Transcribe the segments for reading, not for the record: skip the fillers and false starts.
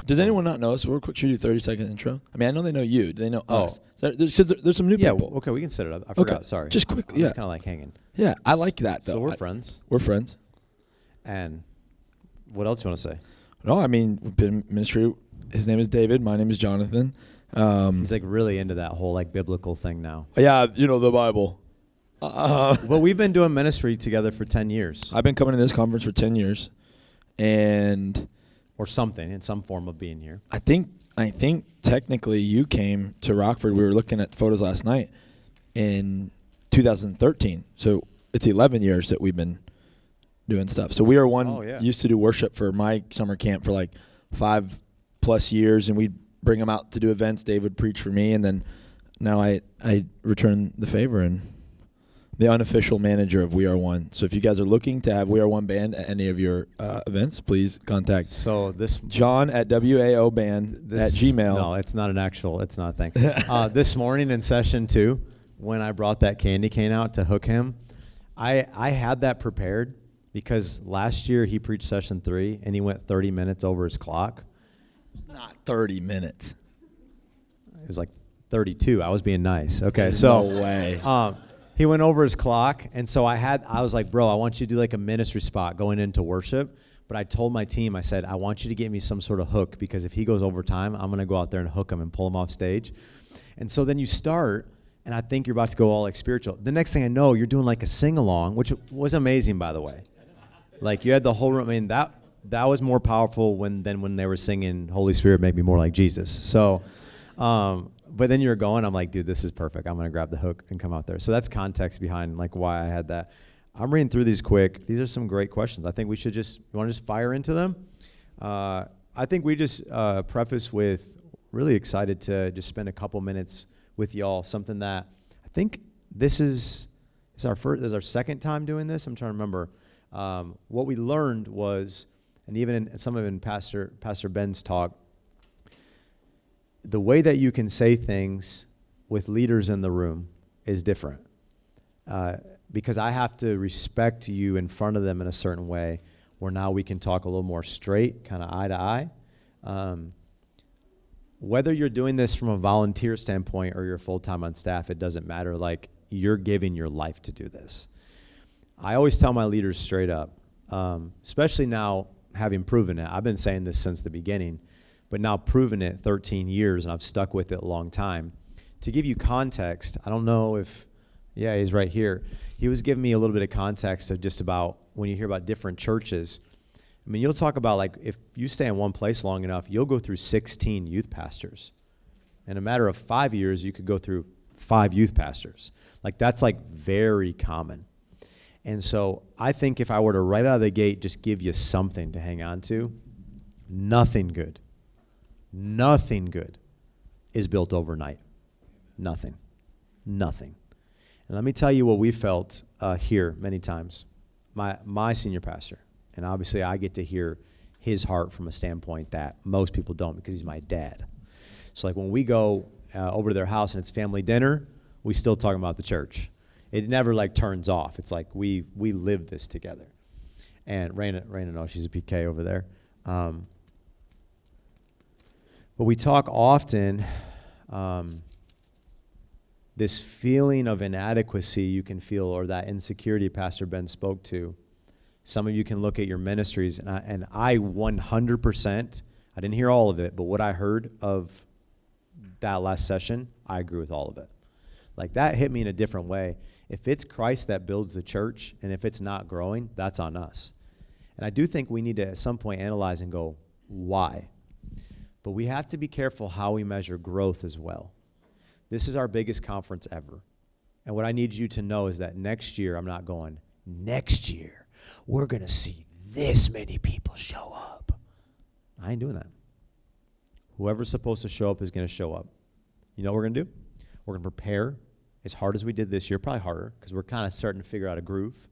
Does anyone not know us? Real quick, should we do 30-second intro? I mean, I know they know you. Do they know us? So there's some new people. Okay, we can set it up. I forgot. Sorry. Just quick. I'm just kind of like hanging. Yeah, I like that, though. So we're friends. We're friends. And what else you want to say? No, I mean, we've been in ministry. His name is David. My name is Jonathan. He's like really into that whole like biblical thing now. Yeah, the Bible. Well, we've been doing ministry together for 10 years. I've been coming to this conference for 10 years. And or something in some form of being here. I think technically you came to Rockford. We were looking at photos last night in 2013. So it's 11 years that we've been doing stuff. So we are used to do worship for my summer camp for like 5+ years, and we'd bring them out to do events. Dave would preach for me, and then now I return the favor and the unofficial manager of We Are One. So if you guys are looking to have We Are One band at any of your events, please contact John at WAOband@gmail. No, it's not it's not a thing. This morning in session 2, when I brought that candy cane out to hook him, I had that prepared because last year he preached session 3 and he went 30 minutes over his clock. Not 30 minutes. It was like 32. I was being nice. Okay, no way. He went over his clock, and so I was like, bro, I want you to do like a ministry spot going into worship. But I told my team, I said, I want you to get me some sort of hook, because if he goes over time, I'm going to go out there and hook him and pull him off stage. And so then you start, and I think you're about to go all like spiritual. The next thing I know, you're doing like a sing-along, which was amazing, by the way. Like you had the whole room. I mean, that was more powerful than when they were singing Holy Spirit Make Me More Like Jesus. So, but then you're going, I'm like, dude, this is perfect. I'm going to grab the hook and come out there. So that's context behind like why I had that. I'm reading through these quick. These are some great questions. I think we should you want to just fire into them? I think we just preface with really excited to just spend a couple minutes with y'all. Something that I think this is our second time doing this. I'm trying to remember. What we learned was, and even in some of it in Pastor Ben's talk, the way that you can say things with leaders in the room is different. Because I have to respect you in front of them in a certain way where now we can talk a little more straight, kind of eye to eye. Whether you're doing this from a volunteer standpoint or you're full-time on staff, it doesn't matter. Like, you're giving your life to do this. I always tell my leaders straight up, especially now having proven it. I've been saying this since the beginning, but now proven it 13 years, and I've stuck with it a long time. To give you context, I don't know if, yeah, he's right here. He was giving me a little bit of context of just about when you hear about different churches. I mean, you'll talk about, like, if you stay in one place long enough, you'll go through 16 youth pastors. In a matter of 5 years, you could go through 5 youth pastors. Like, that's, like, very common. And so I think if I were to right out of the gate just give you something to hang on to, nothing good is built overnight. Nothing. And let me tell you what we felt here many times. My senior pastor, and obviously I get to hear his heart from a standpoint that most people don't, because he's my dad. So like when we go over to their house and it's family dinner, we still talk about the church. It never like turns off. It's like we live this together. And Raina knows she's a PK over there. But we talk often, this feeling of inadequacy you can feel, or that insecurity Pastor Ben spoke to. Some of you can look at your ministries, and I 100%, I didn't hear all of it, but what I heard of that last session, I agree with all of it. Like, that hit me in a different way. If it's Christ that builds the church, and if it's not growing, that's on us. And I do think we need to at some point analyze and go, why? But we have to be careful how we measure growth as well. This is our biggest conference ever. And what I need you to know is that next year, I'm not going, next year, we're going to see this many people show up. I ain't doing that. Whoever's supposed to show up is going to show up. You know what we're going to do? We're going to prepare as hard as we did this year, probably harder, because we're kind of starting to figure out a groove.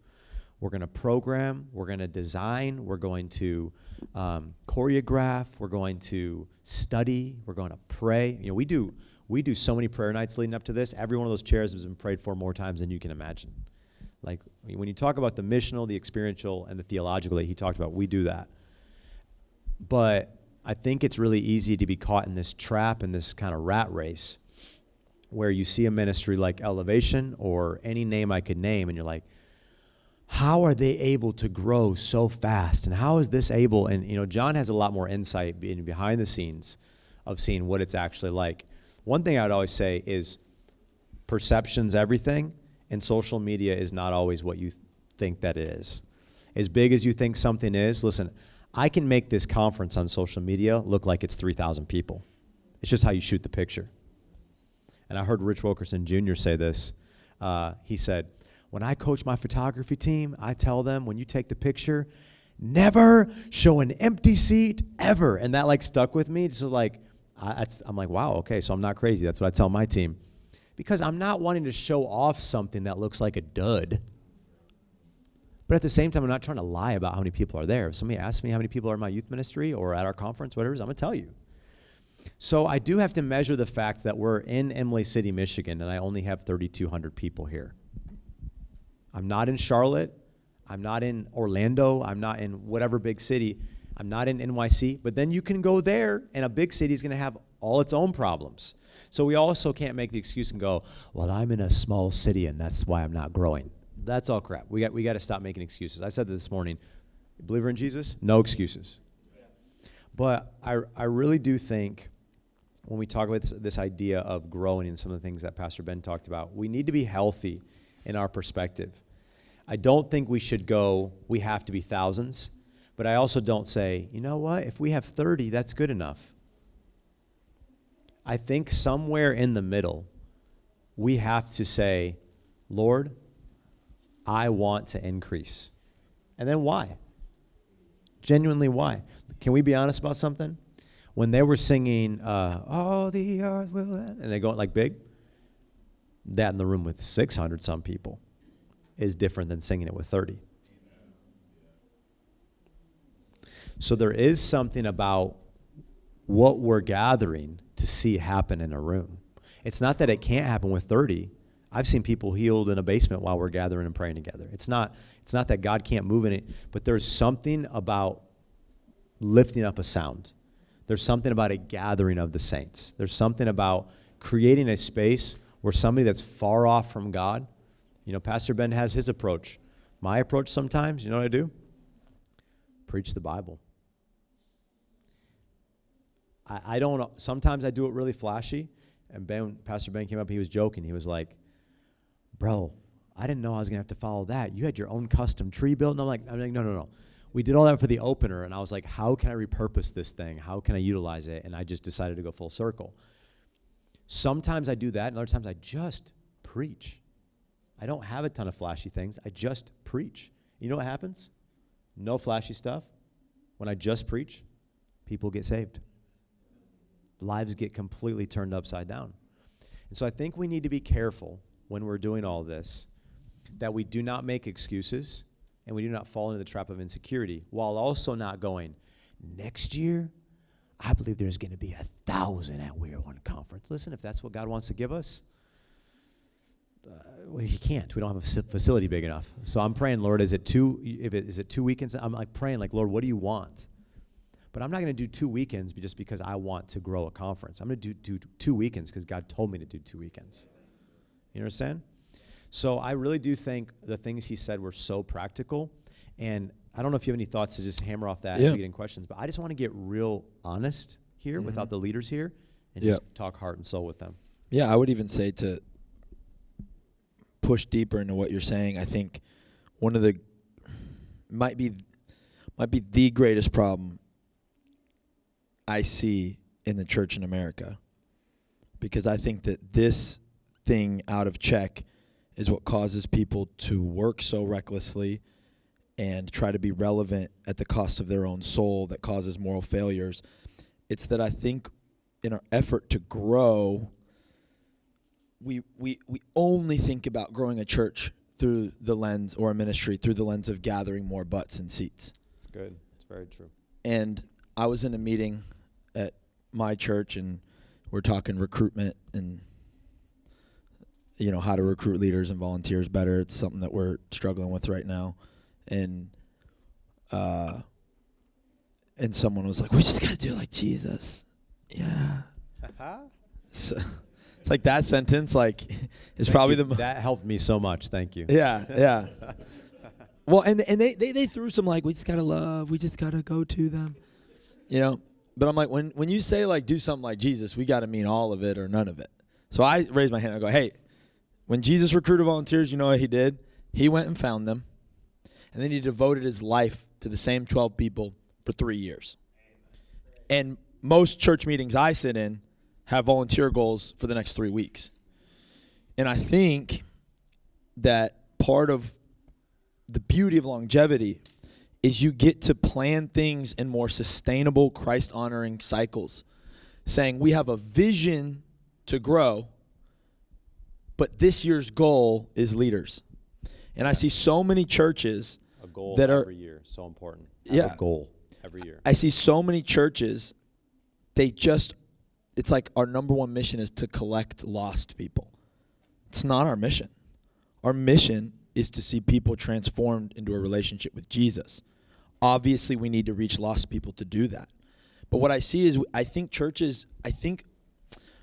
We're going to program. We're going to design. We're going to choreograph. We're going to study. We're going to pray. You know, we do so many prayer nights leading up to this. Every one of those chairs has been prayed for more times than you can imagine. Like, when you talk about the missional, the experiential, and the theological that he talked about, we do that. But I think it's really easy to be caught in this trap, in this kind of rat race, where you see a ministry like Elevation or any name I could name, and you're like, how are they able to grow so fast? And how is this able? And, John has a lot more insight being behind the scenes of seeing what it's actually like. One thing I would always say is perception's everything, and social media is not always what you think that it is. As big as you think something is, listen, I can make this conference on social media look like it's 3,000 people. It's just how you shoot the picture. And I heard Rich Wilkerson Jr. say this. He said, when I coach my photography team, I tell them, when you take the picture, never show an empty seat ever. And that stuck with me. Just like, I'm like, wow, okay, so I'm not crazy. That's what I tell my team. Because I'm not wanting to show off something that looks like a dud. But at the same time, I'm not trying to lie about how many people are there. If somebody asks me how many people are in my youth ministry or at our conference, whatever it is, I'm going to tell you. So I do have to measure the fact that we're in Imlay City, Michigan, and I only have 3,200 people here. I'm not in Charlotte. I'm not in Orlando. I'm not in whatever big city. I'm not in NYC. But then you can go there, and a big city is going to have all its own problems. So we also can't make the excuse and go, well, I'm in a small city, and that's why I'm not growing. That's all crap. We got to stop making excuses. I said this morning, believer in Jesus, no excuses. But I really do think when we talk about this idea of growing and some of the things that Pastor Ben talked about, we need to be healthy in our perspective. I don't think we should go, we have to be thousands, but I also don't say, you know what, if we have 30, that's good enough. I think somewhere in the middle, we have to say, Lord, I want to increase. And then why? Genuinely why? Can we be honest about something? When they were singing, all the earth will end, and they go big, that in the room with 600 some people is different than singing it with 30. So there is something about what we're gathering to see happen in a room. It's not that it can't happen with 30. I've seen people healed in a basement while we're gathering and praying together. It's not that God can't move in it, but there's something about lifting up a sound. There's something about a gathering of the saints. There's something about creating a space where somebody that's far off from God, Pastor Ben has his approach. My approach sometimes, you know what I do? Preach the Bible. I don't, sometimes I do it really flashy, and Pastor Ben came up, he was joking. He was like, bro, I didn't know I was going to have to follow that. You had your own custom tree built? And I'm like, no. We did all that for the opener, and I was like, how can I repurpose this thing? How can I utilize it? And I just decided to go full circle. Sometimes I do that, and other times I just preach. I don't have a ton of flashy things. I just preach. You know what happens? No flashy stuff. When I just preach, people get saved. Lives get completely turned upside down. And so I think we need to be careful when we're doing all this, that we do not make excuses and we do not fall into the trap of insecurity, while also not going, next year, I believe there's going to be 1,000 at We Are One conference. Listen, if that's what God wants to give us, He can't. We don't have a facility big enough. So I'm praying, Lord, is it 2 weekends? I'm praying, Lord, what do you want? But I'm not going to do 2 weekends just because I want to grow a conference. I'm going to do 2 weekends because God told me to do 2 weekends. You understand? So I really do think the things he said were so practical. And I don't know if you have any thoughts to just hammer off that as we get in questions. But I just want to get real honest here without the leaders here and just talk heart and soul with them. Yeah, I would even say to push deeper into what you're saying. I think one of the might be the greatest problem I see in the church in America, because I think that this thing out of check is what causes people to work so recklessly and try to be relevant at the cost of their own soul, that causes moral failures. It's that I think in our effort to grow, we only think about growing a church through the lens, or a ministry through the lens of gathering more butts and seats. It's good. It's very true. And I was in a meeting at my church, and we're talking recruitment and how to recruit leaders and volunteers better. It's something that we're struggling with right now. And And someone was like, we just got to do it like Jesus. Yeah. So, it's like that sentence, like, is probably the most. That helped me so much. Thank you. Yeah. Well, and they threw some, like, we just got to love. We just got to go to them. You know? But I'm like, when you say, like, do something like Jesus, we got to mean all of it or none of it. So I raised my hand. I go, hey, when Jesus recruited volunteers, you know what he did? He went and found them. And then he devoted his life to the same 12 people for 3 years. And most church meetings I sit in have volunteer goals for the next 3 weeks. And I think that part of the beauty of longevity is you get to plan things in more sustainable, Christ-honoring cycles, saying we have a vision to grow, but this year's goal is leaders. And I see so many churches a goal that every year, so important. Yeah. A goal every year. I see so many churches, it's like our number one mission is to collect lost people. It's not our mission. Our mission is to see people transformed into a relationship with Jesus. Obviously, we need to reach lost people to do that. But what I see is I think churches, I think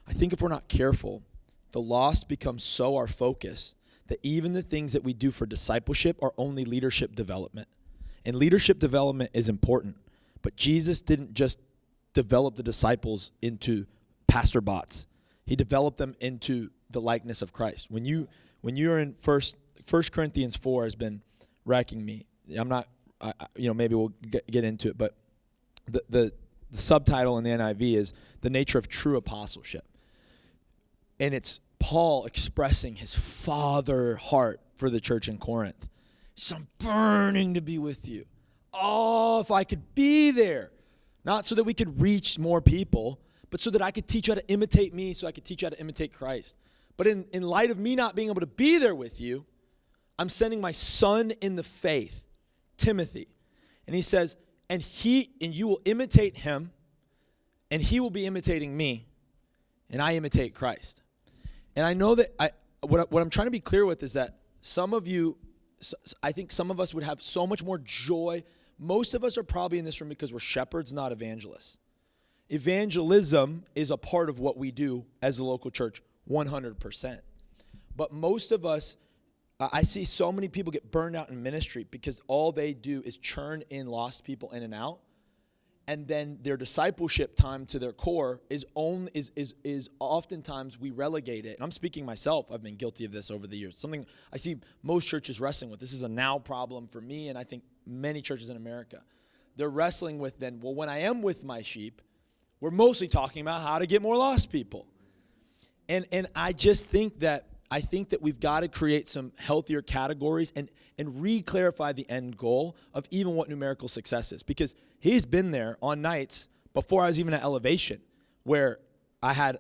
if we're not careful, the lost become so our focus that even the things that we do for discipleship are only leadership development. And leadership development is important. But Jesus didn't just develop the disciples into pastor bots. He developed them into the likeness of Christ. When you're in First Corinthians 4 has been wrecking me. I'm not, maybe we'll get into it, but the subtitle in the NIV is The Nature of True Apostleship. And it's Paul expressing his father heart for the church in Corinth. So I'm burning to be with you. Oh, if I could be there. Not so that we could reach more people, but so that I could teach you how to imitate me, so I could teach you how to imitate Christ. But in light of me not being able to be there with you, I'm sending my son in the faith, Timothy. And he says, and you will imitate him, and he will be imitating me, and I imitate Christ. And I know that what I'm trying to be clear with is that some of you, I think some of us would have so much more joy. Most of us are probably in this room because we're shepherds, not evangelists. Evangelism is a part of what we do as a local church, 100%. But most of us, I see so many people get burned out in ministry because all they do is churn in lost people in and out. And then their discipleship time to their core is oftentimes we relegate it. And I'm speaking myself. I've been guilty of this over the years. Something I see most churches wrestling with. This is a now problem for me, and I think many churches in America. They're wrestling with when I am with my sheep, we're mostly talking about how to get more lost people. And I just think that we've got to create some healthier categories and re-clarify the end goal of even what numerical success is. Because he's been there on nights before I was even at Elevation where I had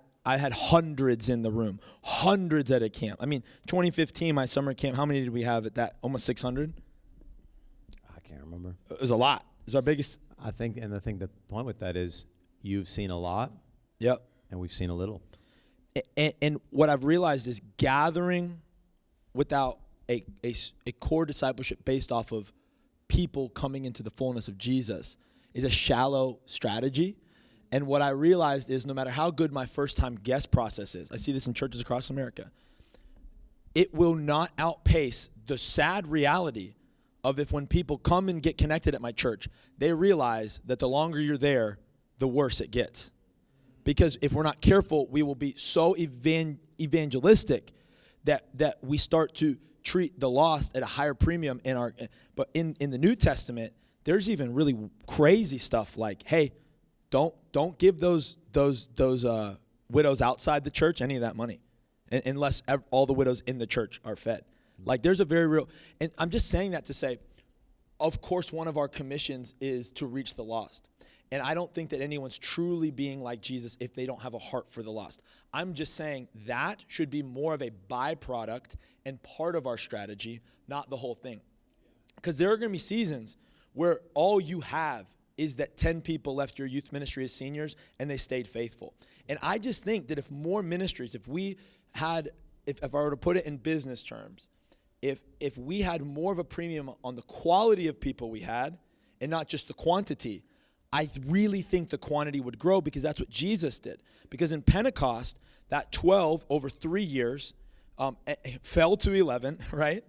hundreds in the room, hundreds at a camp. I mean, 2015, my summer camp, how many did we have at that? Almost 600? I can't remember. It was a lot. It was our biggest. I think the point with that is you've seen a lot. Yep. And we've seen a little. And what I've realized is gathering without a core discipleship based off of people coming into the fullness of Jesus is a shallow strategy. And what I realized is no matter how good my first-time guest process is, I see this in churches across America, it will not outpace the sad reality of if when people come and get connected at my church, they realize that the longer you're there, the worse it gets. Because if we're not careful, we will be so evangelistic that we start to treat the lost at a higher premium but in the New Testament, there's even really crazy stuff like, hey, don't give those widows outside the church any of that money, unless all the widows in the church are fed. Like there's a very real, and I'm just saying that to say, of course, one of our commissions is to reach the lost. And I don't think that anyone's truly being like Jesus if they don't have a heart for the lost. I'm just saying that should be more of a byproduct and part of our strategy, not the whole thing. Because there are going to be seasons where all you have is that 10 people left your youth ministry as seniors and they stayed faithful. And I just think that if more ministries, if I were to put it in business terms, if we had more of a premium on the quality of people we had and not just the quantity, I really think the quantity would grow because that's what Jesus did. Because in Pentecost, that 12 over 3 years fell to 11, right?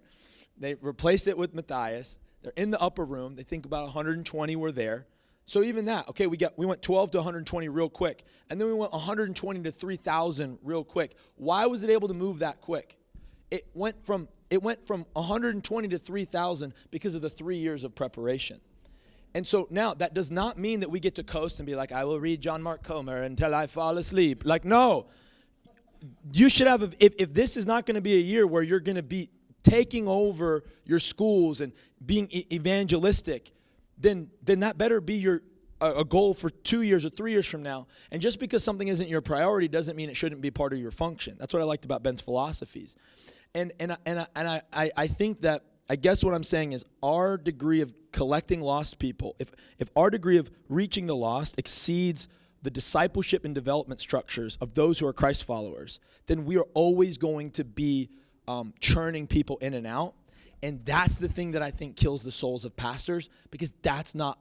They replaced it with Matthias. They're in the upper room. They think about 120 were there. So even that, okay, we went 12 to 120 real quick, and then we went 120 to 3,000 real quick. Why was it able to move that quick? It went from 120 to 3,000 because of the 3 years of preparation. And so now that does not mean that we get to coast and be like, I will read John Mark Comer until I fall asleep. Like, no. You should have, if this is not going to be a year where you're going to be taking over your schools and being evangelistic, then that better be a goal for 2 years or 3 years from now. And just because something isn't your priority doesn't mean it shouldn't be part of your function. That's what I liked about Ben's philosophies. And I think that, I guess what I'm saying is our degree of collecting lost people, if our degree of reaching the lost exceeds the discipleship and development structures of those who are Christ followers, then we are always going to be churning people in and out. And that's the thing that I think kills the souls of pastors, because that's not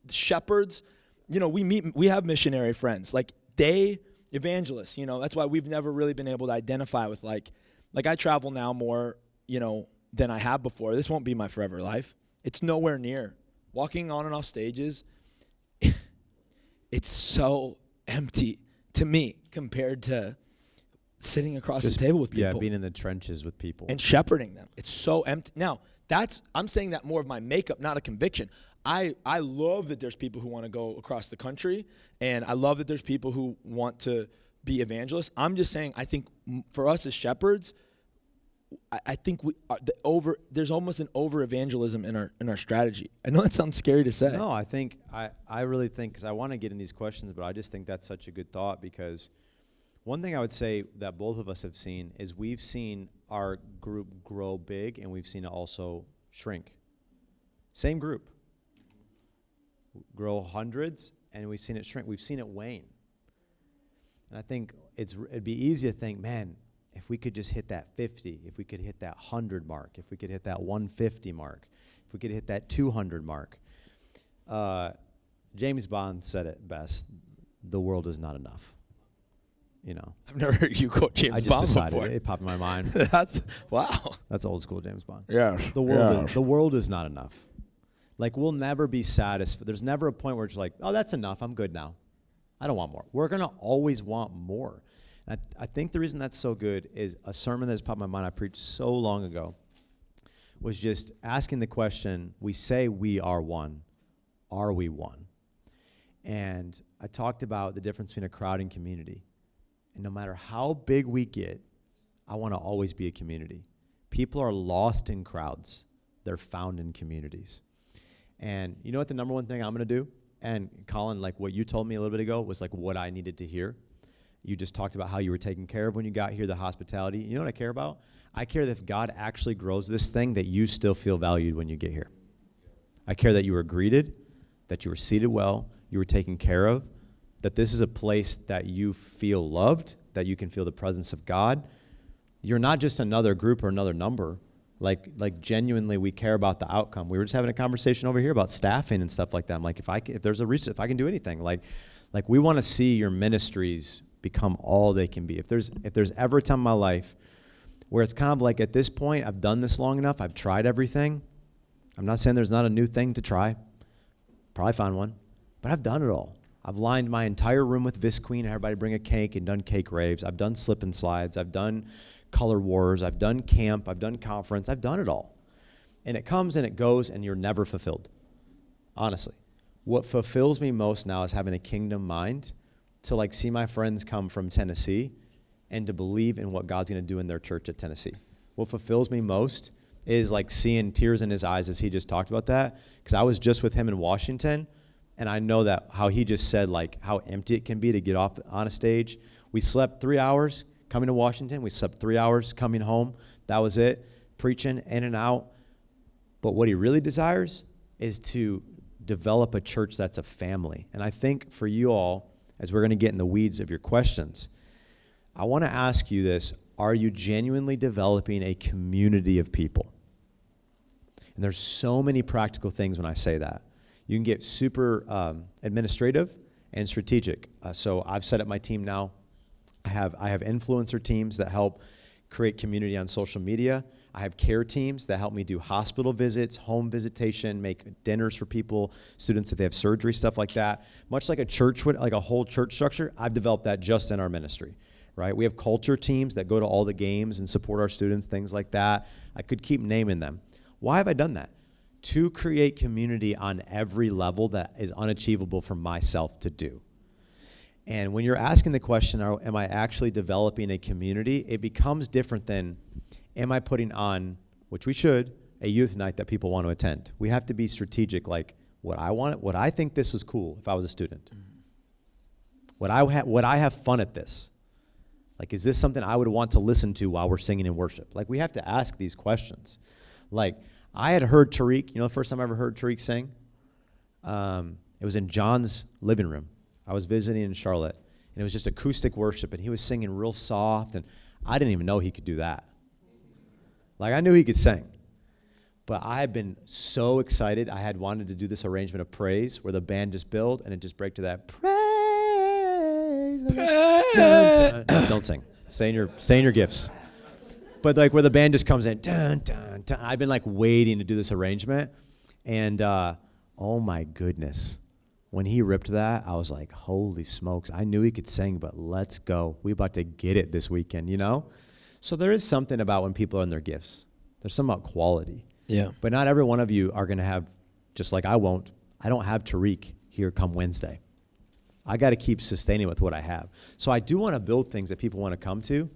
shepherds. You know, we have missionary friends, like evangelists, that's why we've never really been able to identify with like I travel now more, than I have before. This won't be my forever life. It's nowhere near. Walking on and off stages, it's so empty to me compared to sitting across the table with people. Yeah, being in the trenches with people. And shepherding them. It's so empty. Now, I'm saying that more of my makeup, not a conviction. I love that there's people who want to go across the country, and I love that there's people who want to be evangelists. I'm just saying, I think for us as shepherds, I think there's almost an over evangelism in our strategy. I know that sounds scary to say. No, I really think, because I want to get in these questions, but I just think that's such a good thought, because one thing I would say that both of us have seen is we've seen our group grow big, and we've seen it also shrink. Same group. Grow hundreds, and we've seen it shrink. We've seen it wane. And I think it'd be easy to think, man, if we could just hit that 50, if we could hit that 100 mark, if we could hit that 150 mark, if we could hit that 200 mark. James Bond said it best, the world is not enough. I've never heard you quote James Bond decided before. It popped in my mind. Wow. That's old school James Bond. Yeah. The world is not enough. Like, we'll never be satisfied. There's never a point where it's like, oh, that's enough. I'm good now. I don't want more. We're going to always want more. And I think the reason that's so good is a sermon that's popped in my mind I preached so long ago was just asking the question, we say we are one. Are we one? And I talked about the difference between a crowd and community. And no matter how big we get, I want to always be a community. People are lost in crowds. They're found in communities. And you know what the number one thing I'm going to do? And Colin, like what you told me a little bit ago was like what I needed to hear. You just talked about how you were taken care of when you got here, the hospitality. You know what I care about? I care that if God actually grows this thing, that you still feel valued when you get here. I care that you were greeted, that you were seated well, you were taken care of, that this is a place that you feel loved, that you can feel the presence of God. You're not just another group or another number. Like genuinely, we care about the outcome. We were just having a conversation over here about staffing and stuff like that. I'm like, if there's a reason, if I can do anything, like we want to see your ministries become all they can be. If there's ever a time in my life where it's kind of like, at this point, I've done this long enough, I've tried everything. I'm not saying there's not a new thing to try. Probably found one, but I've done it all. I've lined my entire room with Visqueen, everybody bring a cake, and done cake raves. I've done slip and slides. I've done color wars. I've done camp. I've done conference. I've done it all. And it comes and it goes, and you're never fulfilled. Honestly. What fulfills me most now is having a kingdom mind to like see my friends come from Tennessee and to believe in what God's going to do in their church at Tennessee. What fulfills me most is like seeing tears in his eyes as he just talked about that, because I was just with him in Washington, and I know that how he just said like how empty it can be to get off on a stage. We slept 3 hours coming to Washington. We slept 3 hours coming home. That was it. Preaching in and out. But what he really desires is to develop a church that's a family. And I think for you all, as we're going to get in the weeds of your questions, I want to ask you this. Are you genuinely developing a community of people? And there's so many practical things when I say that. You can get super administrative and strategic. So I've set up my team now. I have influencer teams that help create community on social media. I have care teams that help me do hospital visits, home visitation, make dinners for people, students if they have surgery, stuff like that. Much like a church would, like a whole church structure, I've developed that just in our ministry, right? We have culture teams that go to all the games and support our students, things like that. I could keep naming them. Why have I done that? To create community on every level that is unachievable for myself to do. And when you're asking the question, am I actually developing a community, it becomes different than, am I putting on, which we should, a youth night that people want to attend? We have to be strategic, like what I think this was cool if I was a student. Would I have fun at this? Like, is this something I would want to listen to while we're singing in worship? Like, we have to ask these questions. Like, I had heard Tariq, the first time I ever heard Tariq sing? It was in John's living room. I was visiting in Charlotte, and it was just acoustic worship, and he was singing real soft, and I didn't even know he could do that. Like, I knew he could sing, but I had been so excited. I had wanted to do this arrangement of praise where the band just build, and it just break to that praise. Dun, dun. Don't sing. Stay in your gifts. But like where the band just comes in, dun, dun, dun. I've been like waiting to do this arrangement, and oh my goodness. When he ripped that, I was like, holy smokes. I knew he could sing, but let's go. We about to get it this weekend, So there is something about when people are in their gifts. There's something about quality. Yeah. But not every one of you are going to have, just like I don't have Tariq here come Wednesday. I got to keep sustaining with what I have. So I do want to build things that people want to come to.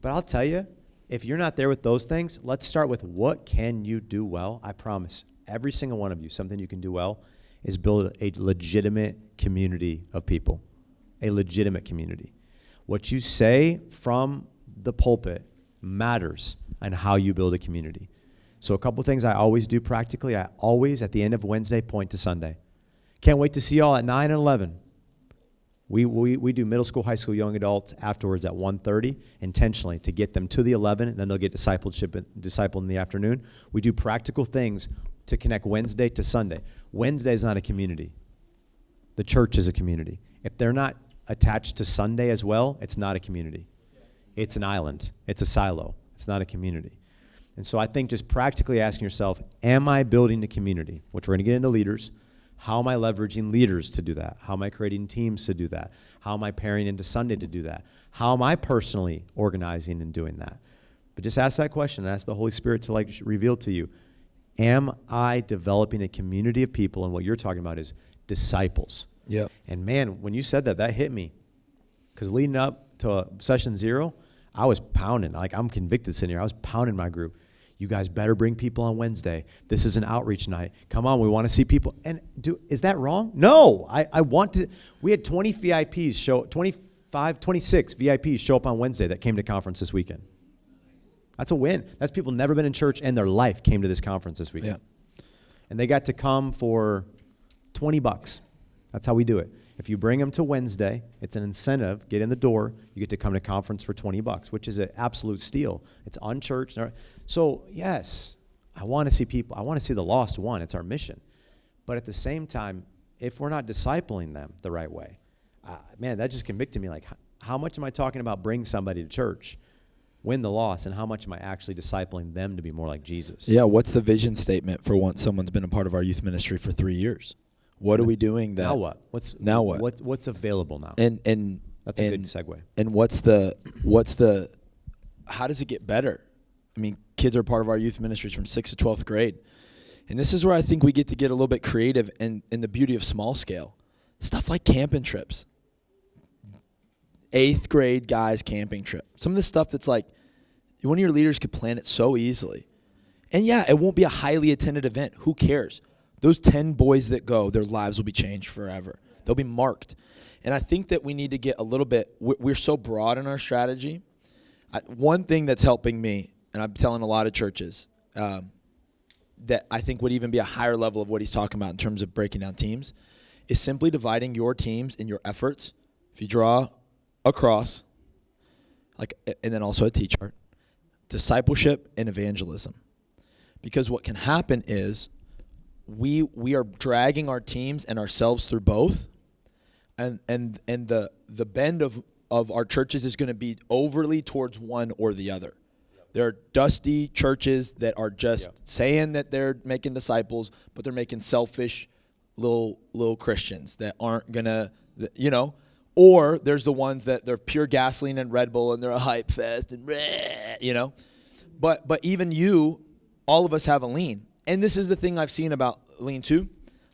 But I'll tell you, if you're not there with those things, let's start with what can you do well. I promise every single one of you, something you can do well is build a legitimate community of people, a legitimate community. What you say from the pulpit matters on how you build a community. So a couple things I always do practically. I always, at the end of Wednesday, point to Sunday. Can't wait to see y'all at 9 and 11. We do middle school, high school, young adults afterwards at 1:30 intentionally to get them to the 11, and then they'll get discipled in the afternoon. We do practical things to connect Wednesday to Sunday. Wednesday is not a community. The church is a community. If they're not attached to Sunday as well, it's not a community. It's an island. It's a silo. It's not a community. And so I think just practically asking yourself, am I building a community? Which we're going to get into leaders. How am I leveraging leaders to do that? How am I creating teams to do that? How am I pairing into Sunday to do that? How am I personally organizing and doing that? But just ask that question and ask the Holy Spirit to reveal to you, am I developing a community of people? And what you're talking about is disciples. Yeah. And man, when you said that hit me. Because leading up to session 0, I was pounding. Like, I'm convicted sitting here. I was pounding my group. You guys better bring people on Wednesday. This is an outreach night. Come on, we want to see people. And is that wrong? No. I want to. We had 26 VIPs show up on Wednesday that came to conference this weekend. That's a win. That's people never been in church in their life came to this conference this weekend. Yeah. And they got to come for $20. That's how we do it. If you bring them to Wednesday, it's an incentive. Get in the door. You get to come to conference for $20, which is an absolute steal. It's unchurched. So, yes, I want to see people. I want to see the lost won. It's our mission. But at the same time, if we're not discipling them the right way, man, that just convicted me. Like, how much am I talking about bring somebody to church, win the loss, and how much am I actually discipling them to be more like Jesus? Yeah, what's the vision statement for once someone's been a part of our youth ministry for 3 years? What are we doing that? Now what? Now what? What's available now? And that's a good segue. And what's the how does it get better? I mean, kids are part of our youth ministries from 6th to 12th grade. And this is where I think we get to get a little bit creative and in the beauty of small scale. Stuff like camping trips. 8th grade guys camping trip. Some of the stuff that's like one of your leaders could plan it so easily. And yeah, it won't be a highly attended event. Who cares? Those 10 boys that go, their lives will be changed forever. They'll be marked. And I think that we need to get a little bit, we're so broad in our strategy. One thing that's helping me, and I'm telling a lot of churches, that I think would even be a higher level of what he's talking about in terms of breaking down teams, is simply dividing your teams and your efforts. If you draw a cross, and then also a T-chart, discipleship and evangelism. Because what can happen is, we are dragging our teams and ourselves through both, and the bend of our churches is going to be overly towards one or the other. There are dusty churches that are just saying that they're making disciples, but they're making selfish little Christians that aren't gonna, or there's the ones that they're pure gasoline and Red Bull and they're a hype fest and but even all of us have a lean. And this is the thing I've seen about lean too.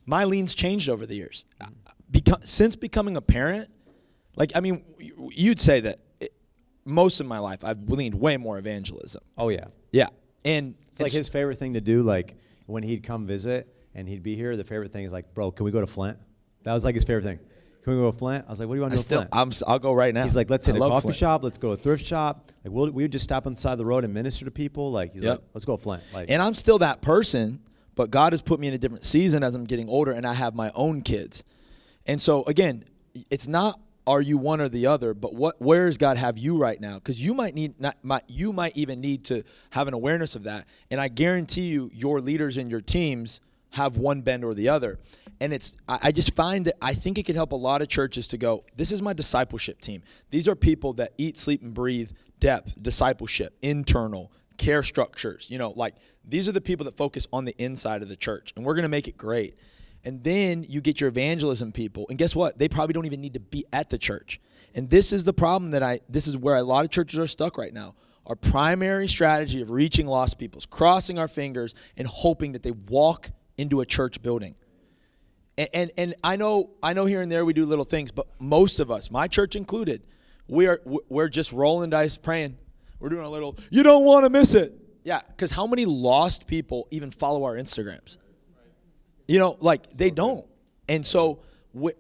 My lean's changed over the years. Since becoming a parent, you'd say that most of my life I've leaned way more evangelism. Oh, yeah. Yeah. And it's like his favorite thing to do, like when he'd come visit and he'd be here, the favorite thing is like, bro, can we go to Flint? That was like his favorite thing. Can we go to Flint? I was like, what do you want to do in Flint? I'll go right now. He's like, let's hit a coffee Flint. shop. Let's go to a thrift shop. Like we would just stop on the side of the road and minister to people. Like he's like, let's go to Flint. Like, and I'm still that person, but God has put me in a different season as I'm getting older and I have my own kids. And so again, it's not are you one or the other, but where does God have you right now? Because you might even need to have an awareness of that. And I guarantee you, your leaders and your teams have one bend or the other. And I just find that I think it could help a lot of churches to go, this is my discipleship team. These are people that eat, sleep, and breathe depth, discipleship, internal, care structures. These are the people that focus on the inside of the church. And we're going to make it great. And then you get your evangelism people. And guess what? They probably don't even need to be at the church. And this is the problem this is where a lot of churches are stuck right now. Our primary strategy of reaching lost people is crossing our fingers and hoping that they walk into a church building. And I know here and there we do little things, but most of us, my church included, we're just rolling dice praying. We're doing a little, you don't want to miss it. Yeah, because how many lost people even follow our Instagrams? They don't. And so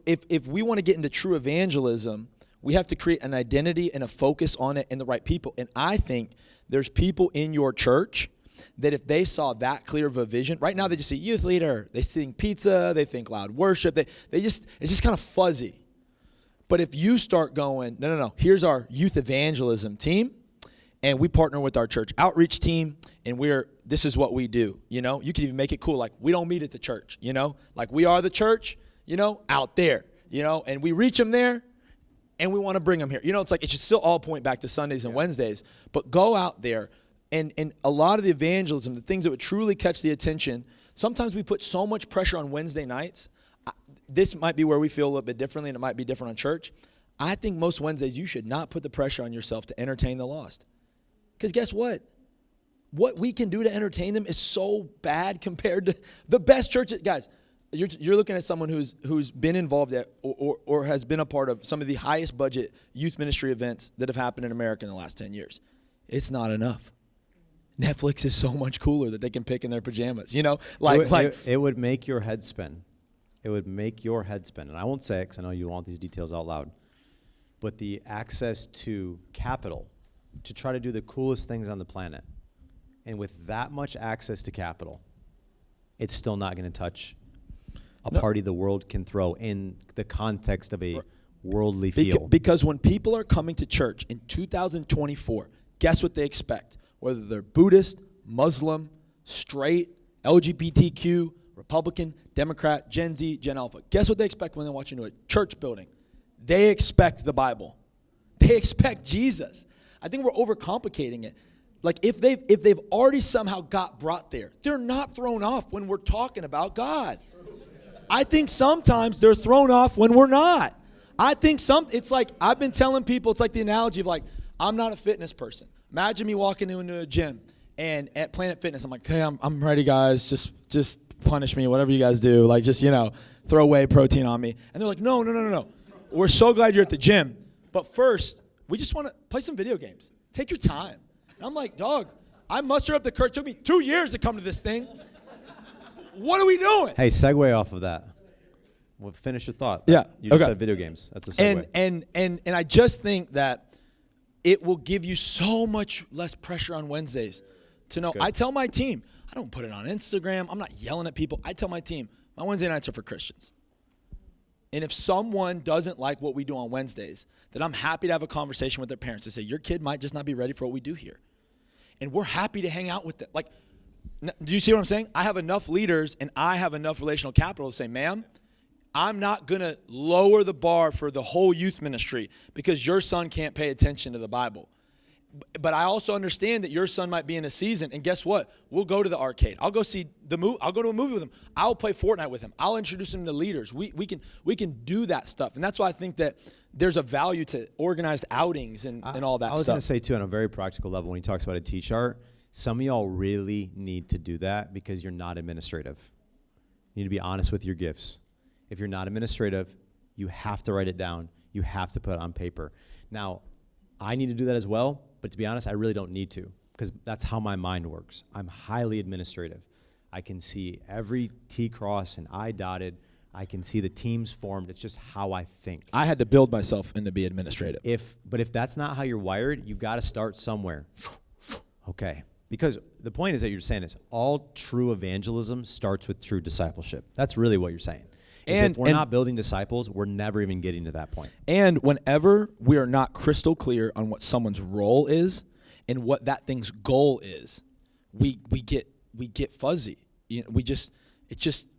if we want to get into true evangelism, we have to create an identity and a focus on it and the right people. And I think there's people in your church that if they saw that clear of a vision, right now they just see youth leader, they think pizza, they think loud worship, it's just kind of fuzzy. But if you start going, no, here's our youth evangelism team, and we partner with our church outreach team, and this is what we do. You can even make it cool, like we don't meet at the church, like we are the church, out there, and we reach them there, and we want to bring them here. It's like it should still all point back to Sundays and Wednesdays, but go out there. And a lot of the evangelism, the things that would truly catch the attention, sometimes we put so much pressure on Wednesday nights. This might be where we feel a little bit differently, and it might be different on church. I think most Wednesdays you should not put the pressure on yourself to entertain the lost. Because guess what? What we can do to entertain them is so bad compared to the best churches. Guys, you're looking at someone who's been involved at or has been a part of some of the highest budget youth ministry events that have happened in America in the last 10 years. It's not enough. Netflix is so much cooler that they can pick in their pajamas, It would make your head spin. It would make your head spin. And I won't say it because I know you want these details out loud. But the access to capital to try to do the coolest things on the planet. And with that much access to capital, it's still not going to touch a party the world can throw in the context of a worldly feel. Because when people are coming to church in 2024, guess what they expect? Whether they're Buddhist, Muslim, straight, LGBTQ, Republican, Democrat, Gen Z, Gen Alpha. Guess what they expect when they walk into a church building? They expect the Bible. They expect Jesus. I think we're overcomplicating it. Like if they've already somehow got brought there, they're not thrown off when we're talking about God. I think sometimes they're thrown off when we're not. I think it's like I've been telling people, it's like the analogy of like, I'm not a fitness person. Imagine me walking into a gym and at Planet Fitness, I'm like, hey, I'm ready, guys. Just punish me, whatever you guys do. Like, just, throw whey protein on me. And they're like, no. We're so glad you're at the gym. But first, we just want to play some video games. Take your time. And I'm like, dog, I mustered up the courage. It took me 2 years to come to this thing. What are we doing? Hey, segue off of that. Well, finish your thought. You just said video games. That's a segue. And I just think that it will give you so much less pressure on Wednesdays to know. I tell my team, I don't put it on Instagram. I'm not yelling at people. I tell my team, my Wednesday nights are for Christians. And if someone doesn't like what we do on Wednesdays, then I'm happy to have a conversation with their parents to say, your kid might just not be ready for what we do here. And we're happy to hang out with them. Like, Do you see what I'm saying? I have enough leaders and I have enough relational capital to say, ma'am, I'm not going to lower the bar for the whole youth ministry because your son can't pay attention to the Bible. But I also understand that your son might be in a season, and guess what? We'll go to the arcade. I'll go see the movie. I'll go to a movie with him. I'll play Fortnite with him. I'll introduce him to leaders. We can do that stuff, and that's why I think that there's a value to organized outings and all that stuff. I was going to say too, on a very practical level, when he talks about a T-chart, some of y'all really need to do that because you're not administrative. You need to be honest with your gifts. If you're not administrative, you have to write it down. You have to put it on paper. Now, I need to do that as well. But to be honest, I really don't need to because that's how my mind works. I'm highly administrative. I can see every T crossed and I dotted. I can see the teams formed. It's just how I think. I had to build myself into be administrative. But if that's not how you're wired, you got to start somewhere. Okay. Because the point is that you're saying is all true evangelism starts with true discipleship. That's really what you're saying. And if we're not building disciples, we're never even getting to that point. And whenever we are not crystal clear on what someone's role is and what that thing's goal is, we get fuzzy. You know,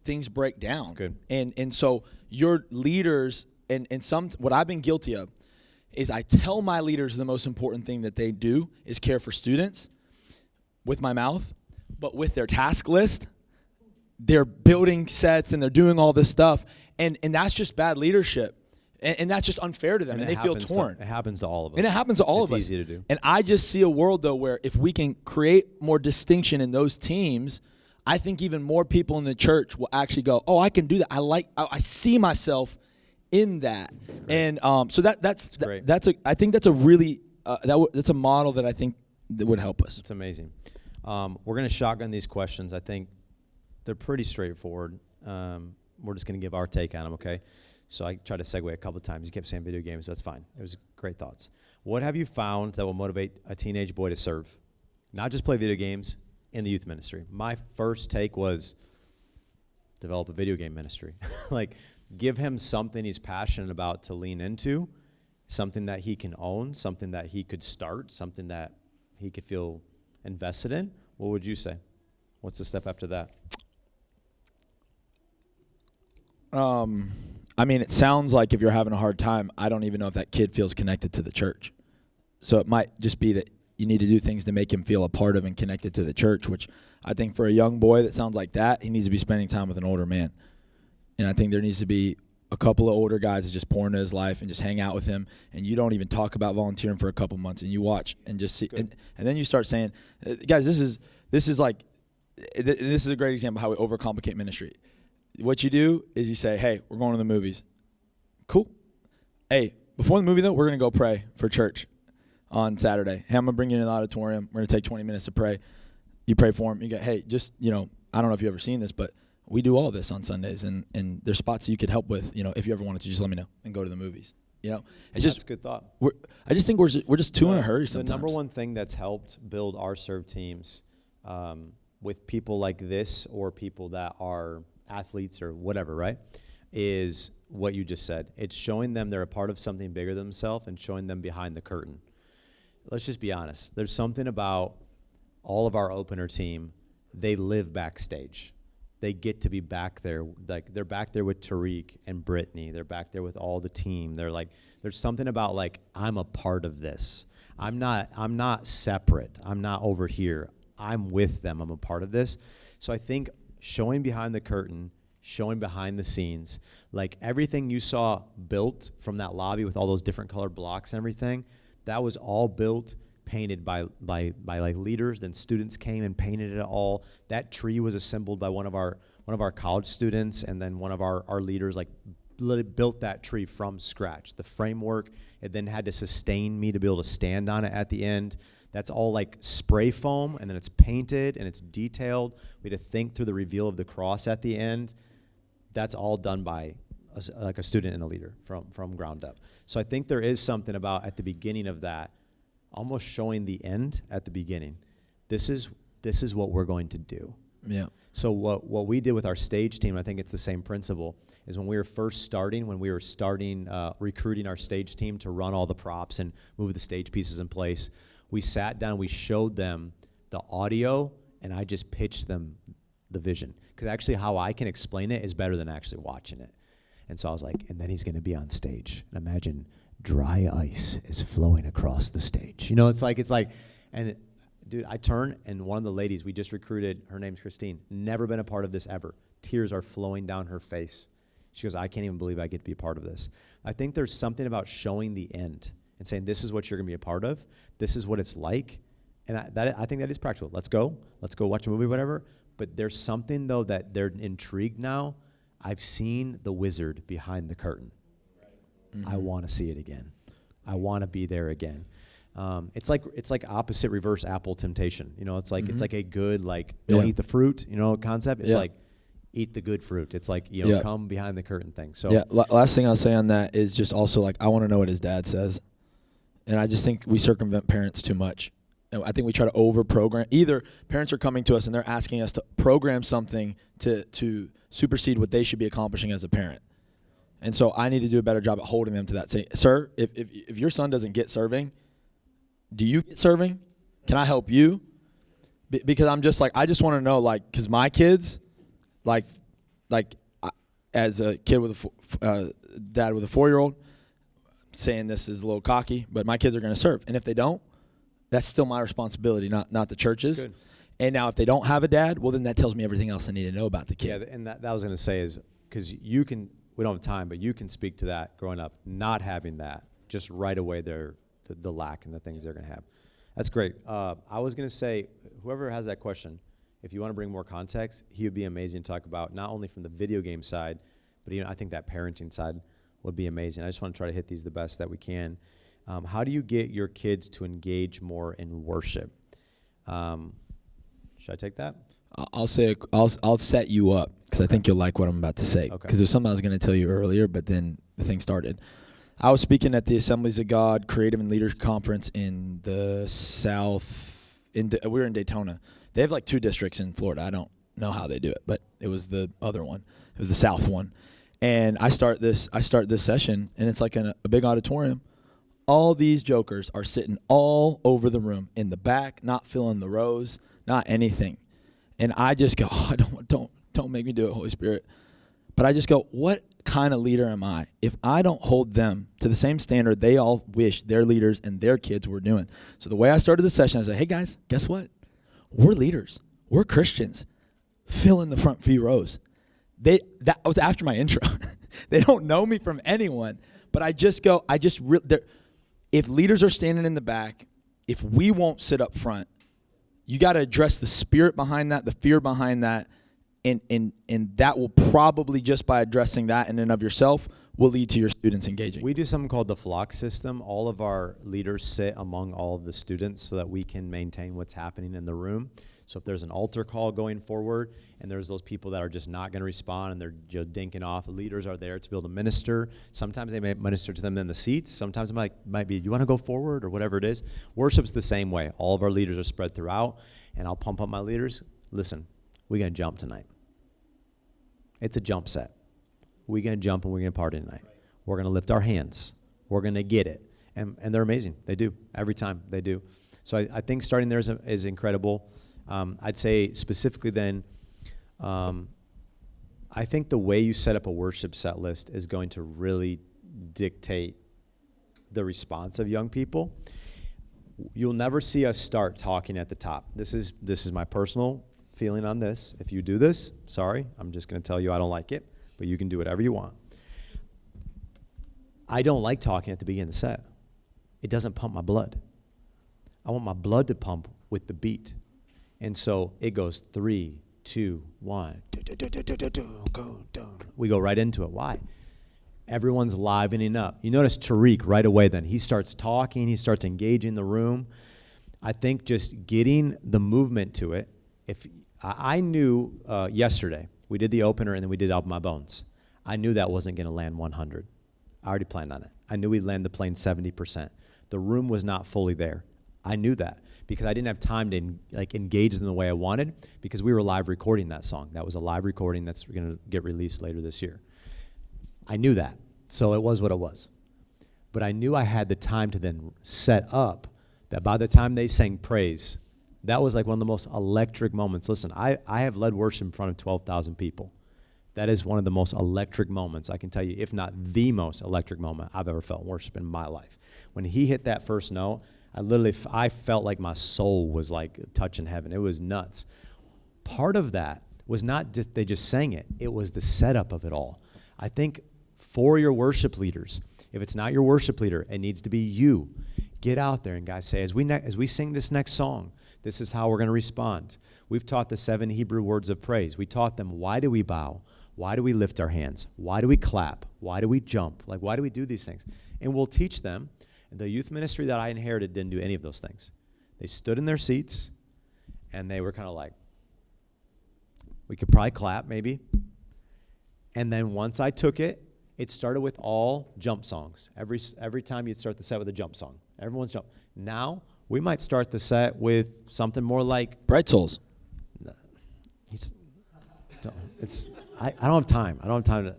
things break down. That's good. And so your leaders and what I've been guilty of is I tell my leaders the most important thing that they do is care for students with my mouth, but with their task list, they're building sets and they're doing all this stuff, and that's just bad leadership, and that's just unfair to them, and they feel torn. It happens to all of us. And it happens to all of us. It's easy to do. And I just see a world, though, where if we can create more distinction in those teams, I think even more people in the church will actually go, oh, I can do that. I see myself in that. And so that's I think that's a really that's a model that I think that would help us. It's amazing. We're going to shotgun these questions. I think they're pretty straightforward. We're just going to give our take on them, okay? So I tried to segue a couple of times. You kept saying video games. That's fine. It was great thoughts. What have you found that will motivate a teenage boy to serve? Not just play video games in the youth ministry. My first take was develop a video game ministry. Like, give him something he's passionate about to lean into, something that he can own, something that he could start, something that he could feel invested in. What would you say? What's the step after that? I mean, it sounds like if you're having a hard time, I don't even know if that kid feels connected to the church. So it might just be that you need to do things to make him feel a part of and connected to the church, which I think for a young boy that sounds like that, he needs to be spending time with an older man. And I think there needs to be a couple of older guys that just pour into his life and just hang out with him, and you don't even talk about volunteering for a couple months, and you watch and just see, and then you start saying, guys, this is a great example of how we overcomplicate ministry. What you do is you say, hey, we're going to the movies. Cool. Hey, before the movie, though, we're going to go pray for church on Saturday. Hey, I'm going to bring you in the auditorium. We're going to take 20 minutes to pray. You pray for them. You go, hey, just, I don't know if you've ever seen this, but we do all this on Sundays, and there's spots that you could help with, if you ever wanted to, just let me know and go to the movies. It's that's just a good thought. I just think we're just too in a hurry sometimes. The number one thing that's helped build our serve teams with people like this or people that are athletes or whatever, right, is what you just said. It's showing them they're a part of something bigger than themselves and showing them behind the curtain. Let's just be honest. There's something about all of our opener team. They live backstage. They get to be back there. Like, they're back there with Tariq and Brittany. They're back there with all the team. They're like, there's something about, like, I'm a part of this. I'm not separate. I'm not over here. I'm with them. I'm a part of this. So I think showing behind the curtain, showing behind the scenes, like everything you saw built from that lobby with all those different colored blocks and everything, that was all built, painted by like leaders. Then students came and painted it all. That tree was assembled by one of our college students, and then one of our leaders like built that tree from scratch. The framework, it then had to sustain me to be able to stand on it at the end. That's all like spray foam, and then it's painted and it's detailed. We had to think through the reveal of the cross at the end. That's all done by a student and a leader from ground up. So I think there is something about at the beginning of that, almost showing the end at the beginning. This is what we're going to do. Yeah. So what we did with our stage team, I think it's the same principle, is when we were recruiting our stage team to run all the props and move the stage pieces in place, we sat down, we showed them the audio and I just pitched them the vision. Because actually how I can explain it is better than actually watching it. And so I was like, and then he's going to be on stage. And imagine dry ice is flowing across the stage. You know, it's like, and dude, I turn, and one of the ladies we just recruited, her name's Christine, never been a part of this ever. Tears are flowing down her face. She goes, I can't even believe I get to be a part of this. I think there's something about showing the end and saying, this is what you're going to be a part of. This is what it's like. And I think that is practical. Let's go watch a movie, whatever. But there's something, though, that they're intrigued now. I've seen the wizard behind the curtain. Mm-hmm. I want to see it again. I want to be there again. It's like opposite reverse apple temptation. You know, it's like it's like a good, like, don't eat the fruit, you know, concept. It's like eat the good fruit. It's like, you know, come behind the curtain thing. So last thing I'll say on that is just also, like, I want to know what his dad says. And I just think we circumvent parents too much. And I think we try to over-program. Either parents are coming to us and they're asking us to program something to supersede what they should be accomplishing as a parent. And so I need to do a better job at holding them to that. Say, sir, if your son doesn't get serving, do you get serving? Can I help you? Because I'm just like, I just want to know, like, because my kids, like as a kid with a dad with a 4-year-old, saying this is a little cocky, but my kids are going to serve. And if they don't, that's still my responsibility, not the church's. Good. And now if they don't have a dad, well, then that tells me everything else I need to know about the kid. Yeah, and that I was going to say is, because we don't have time, but you can speak to that growing up, not having that, just right away the lack and the things they're going to have. That's great. I was going to say, whoever has that question, if you want to bring more context, he would be amazing to talk about, not only from the video game side, but even I think that parenting side would be amazing. I just want to try to hit these the best that we can. How do you get your kids to engage more in worship? Should I take that? I'll set you up because I think you'll like what I'm about to say. Because there's something I was going to tell you earlier, but then the thing started. I was speaking at the Assemblies of God Creative and Leaders Conference in the South. We were in Daytona. They have like 2 districts in Florida. I don't know how they do it, but it was the other one. It was the South one. And I start this session, and it's like a big auditorium. All these jokers are sitting all over the room, in the back, not filling the rows, not anything. And I just go, don't make me do it, Holy Spirit. But I just go, what kind of leader am I if I don't hold them to the same standard they all wish their leaders and their kids were doing? So the way I started the session, I said, hey guys, guess what? We're leaders. We're Christians. Fill in the front few rows. That was after my intro. They don't know me from anyone. But I just go, if leaders are standing in the back, if we won't sit up front, you got to address the spirit behind that, the fear behind that, and that will probably, just by addressing that in and of yourself, will lead to your students engaging. We do something called the flock system. All of our leaders sit among all of the students so that we can maintain what's happening in the room. So if there's an altar call going forward and there's those people that are just not going to respond and they're dinking off, leaders are there to be able to minister. Sometimes they may minister to them in the seats. Sometimes it might be, you want to go forward or whatever it is. Worship's the same way. All of our leaders are spread throughout, and I'll pump up my leaders. Listen, we're going to jump tonight. It's a jump set. We're going to jump and we're going to party tonight. We're going to lift our hands. We're going to get it. And they're amazing. They do. Every time they do. So I think starting there is incredible. I'd say specifically then, I think the way you set up a worship set list is going to really dictate the response of young people. You'll never see us start talking at the top. This is my personal feeling on this. If you do this, sorry, I'm just going to tell you I don't like it, but you can do whatever you want. I don't like talking at the beginning of the set. It doesn't pump my blood. I want my blood to pump with the beat. And so it goes 3, 2, 1. We go right into it. Why? Everyone's livening up. You notice Tariq right away then. He starts talking. He starts engaging the room. I think just getting the movement to it. If I knew yesterday, we did the opener and then we did Out of My Bones. I knew that wasn't going to land 100. I already planned on it. I knew we'd land the plane 70%. The room was not fully there. I knew that because I didn't have time to engage them the way I wanted because we were live recording that song. That was a live recording that's going to get released later this year. I knew that, so it was what it was. But I knew I had the time to then set up that by the time they sang praise, That was like one of the most electric moments. Listen, I have led worship in front of 12,000 people. That is one of the most electric moments, I can tell you, if not the most electric moment I've ever felt in worship in my life. When he hit that first note, I felt like my soul was like touching heaven. It was nuts. Part of that was not just they just sang it. It was the setup of it all. I think for your worship leaders, if it's not your worship leader, it needs to be you. Get out there and guys say, as we sing this next song, this is how we're going to respond. We've taught the 7 Hebrew words of praise. We taught them, why do we bow? Why do we lift our hands? Why do we clap? Why do we jump? Like, why do we do these things? And we'll teach them. The youth ministry that I inherited didn't do any of those things. They stood in their seats, and they were kind of like, we could probably clap maybe. And then once I took it, it started with all jump songs. Every time you'd start the set with a jump song. Everyone's jump. Now, we might start the set with something more like Bright Souls. I don't have time. I don't have time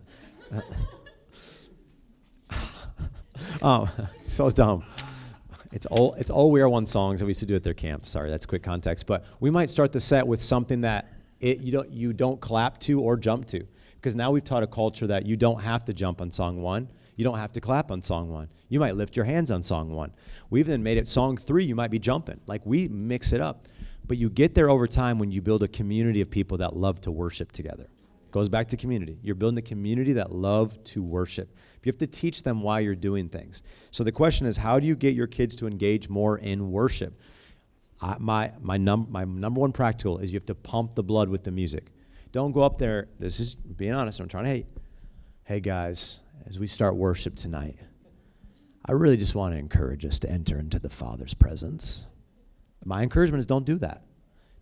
to. So dumb. It's all We Are One songs that we used to do at their camp. Sorry, that's quick context. But we might start the set with something that you don't clap to or jump to, because now we've taught a culture that you don't have to jump on song 1. You don't have to clap on song 1. You might lift your hands on song 1. We've then made it song 3. You might be jumping. Like, we mix it up. But you get there over time when you build a community of people that love to worship together. Goes back to community. You're building a community that love to worship. You have to teach them why you're doing things. So the question is, how do you get your kids to engage more in worship? My number one practical is you have to pump the blood with the music. Don't go up there. This is being honest. I'm trying to hate. Hey guys, as we start worship tonight, I really just want to encourage us to enter into the Father's presence. My encouragement is don't do that.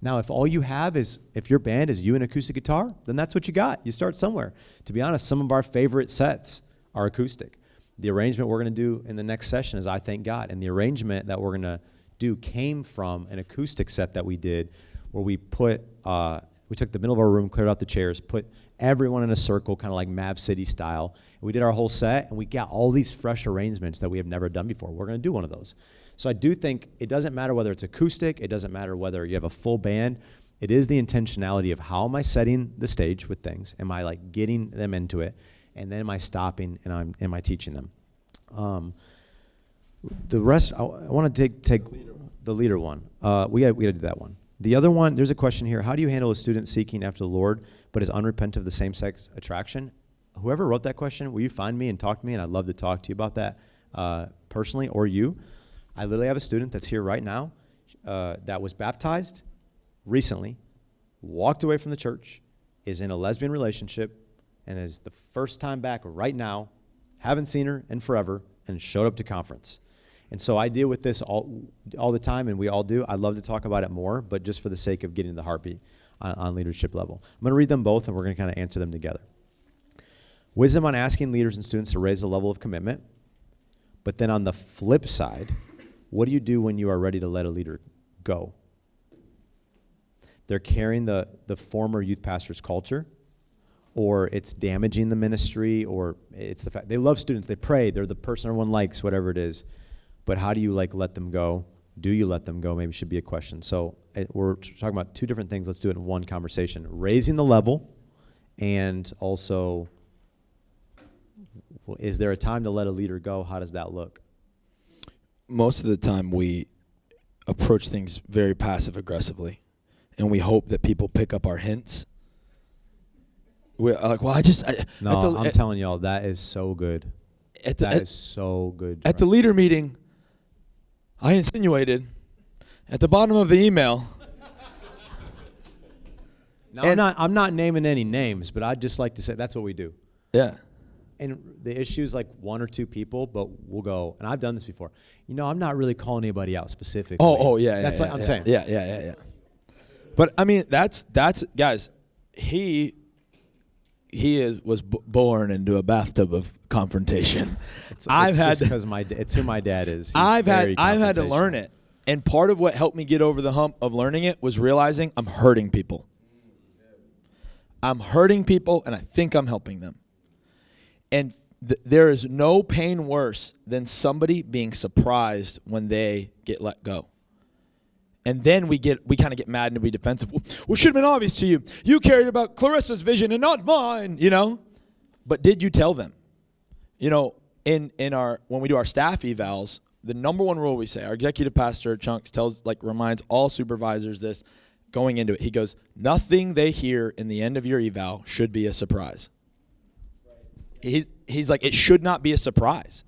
Now, if all you have is, if your band is you and acoustic guitar, then that's what you got. You start somewhere. To be honest, some of our favorite sets are acoustic. The arrangement we're going to do in the next session is I Thank God. And the arrangement that we're going to do came from an acoustic set that we did where we took the middle of our room, cleared out the chairs, put everyone in a circle, kind of like Mav City style. And we did our whole set, and we got all these fresh arrangements that we have never done before. We're going to do one of those. So I do think it doesn't matter whether it's acoustic. It doesn't matter whether you have a full band. It is the intentionality of how am I setting the stage with things? Am I like getting them into it? And then am I stopping and am I teaching them? The rest, I want to take the leader one. We got to do that one. The other one, there's a question here. How do you handle a student seeking after the Lord but is unrepentant of the same-sex attraction? Whoever wrote that question, will you find me and talk to me? And I'd love to talk to you about that personally, or you. I literally have a student that's here right now that was baptized recently, walked away from the church, is in a lesbian relationship, and is the first time back right now, haven't seen her in forever, and showed up to conference. And so I deal with this all the time, and we all do. I'd love to talk about it more, but just for the sake of getting the heartbeat on leadership level. I'm going to read them both, and we're going to kind of answer them together. Wisdom on asking leaders and students to raise the level of commitment. But then on the flip side, what do you do when you are ready to let a leader go? They're carrying the former youth pastor's culture, or it's damaging the ministry, or it's the fact they love students, they pray, they're the person everyone likes, whatever it is. But how do you let them go? Do you let them go? Maybe should be a question. So we're talking about two different things. Let's do it in one conversation. Raising the level, and also, is there a time to let a leader go? How does that look? Most of the time we approach things very passive-aggressively, and we hope that people pick up our hints. We're like, well, I'm telling y'all, that is so good. That is so good. At the leader meeting, I insinuated at the bottom of the email. Now, I'm not naming any names, but I'd just like to say that's what we do. Yeah. And the issue is like one or two people, but we'll go, and I've done this before. I'm not really calling anybody out specifically. Yeah. That's yeah, like I'm yeah, saying. Yeah. But I mean, that's guys. He was born into a bathtub of confrontation. It's because it's who my dad is. He's I've had to learn it, and part of what helped me get over the hump of learning it was realizing I'm hurting people. I'm hurting people, and I think I'm helping them. And there is no pain worse than somebody being surprised when they get let go. And then we kind of get mad and be defensive. Well, it should have been obvious to you. You cared about Clarissa's vision and not mine, But did you tell them? When we do our staff evals, the number one rule we say, our executive pastor Chunks reminds all supervisors this going into it. He goes, nothing they hear in the end of your eval should be a surprise. He's like, it should not be a surprise.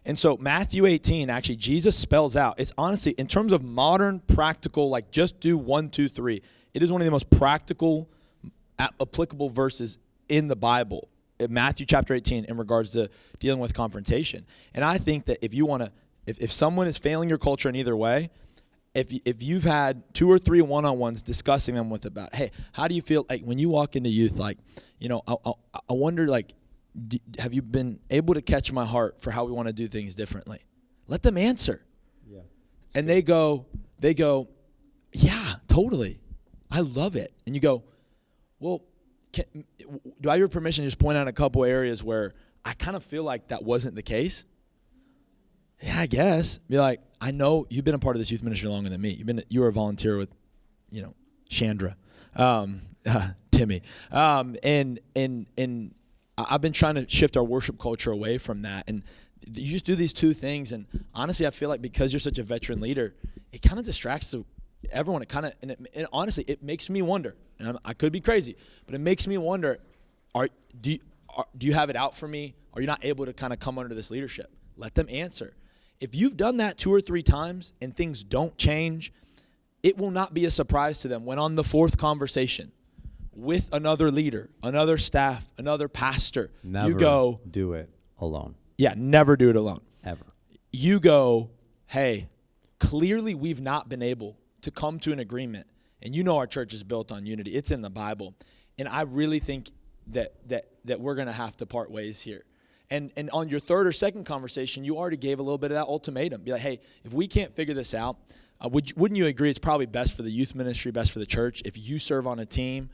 And so Matthew 18, actually, Jesus spells out. It's honestly, in terms of modern, practical, just do 1, 2, 3. It is one of the most practical, applicable verses in the Bible, in Matthew chapter 18, in regards to dealing with confrontation. And I think that if someone is failing your culture in either way, if you've had 2 or 3 one-on-ones discussing them with about, hey, how do you feel when you walk into youth? I wonder, have you been able to catch my heart for how we want to do things differently? Let them answer. Yeah. And they go, yeah, totally. I love it. And you go, well, do I have your permission to just point out a couple areas where I kind of feel like that wasn't the case? Yeah, I guess. Be like, I know you've been a part of this youth ministry longer than me. You were a volunteer with, Chandra, Timmy, and I've been trying to shift our worship culture away from that. And you just do these 2 things. And honestly, I feel like because you're such a veteran leader, it kind of distracts everyone. And honestly, it makes me wonder, and I could be crazy, but it makes me wonder, do you have it out for me? Are you not able to kind of come under this leadership? Let them answer. If you've done that 2 or 3 times and things don't change, it will not be a surprise to them when on the 4th conversation with another leader, another staff, another pastor, never you go, do it alone. Yeah, never do it alone. Ever. You go, hey, clearly we've not been able to come to an agreement. And our church is built on unity. It's in the Bible. And I really think that we're going to have to part ways here. And on your 3rd or 2nd conversation, you already gave a little bit of that ultimatum. Be like, hey, if we can't figure this out, wouldn't you agree it's probably best for the youth ministry, best for the church, if you serve on a team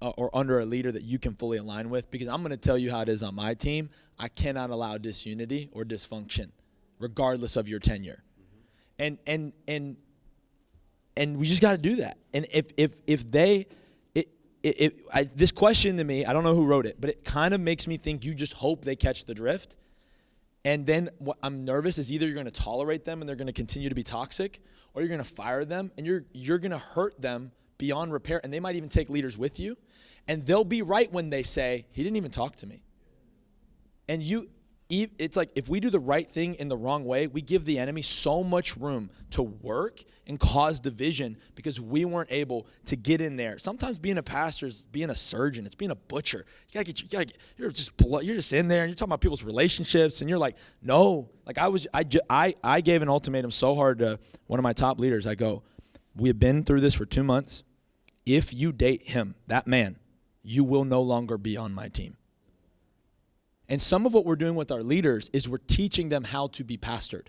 or under a leader that you can fully align with? Because I'm going to tell you how it is on my team. I cannot allow disunity or dysfunction, regardless of your tenure. Mm-hmm. And we just got to do that. And this question to me, I don't know who wrote it, but it kind of makes me think you just hope they catch the drift. And then what I'm nervous is either you're going to tolerate them and they're going to continue to be toxic, or you're going to fire them and you're going to hurt them beyond repair. And they might even take leaders with you. And they'll be right when they say, he didn't even talk to me. And it's like if we do the right thing in the wrong way, we give the enemy so much room to work and cause division because we weren't able to get in there. Sometimes being a pastor is being a surgeon. It's being a butcher. You're just in there and you're talking about people's relationships and you're like, no. I gave an ultimatum so hard to one of my top leaders. I go, we have been through this for 2 months. If you date him, that man, you will no longer be on my team. And some of what we're doing with our leaders is we're teaching them how to be pastored.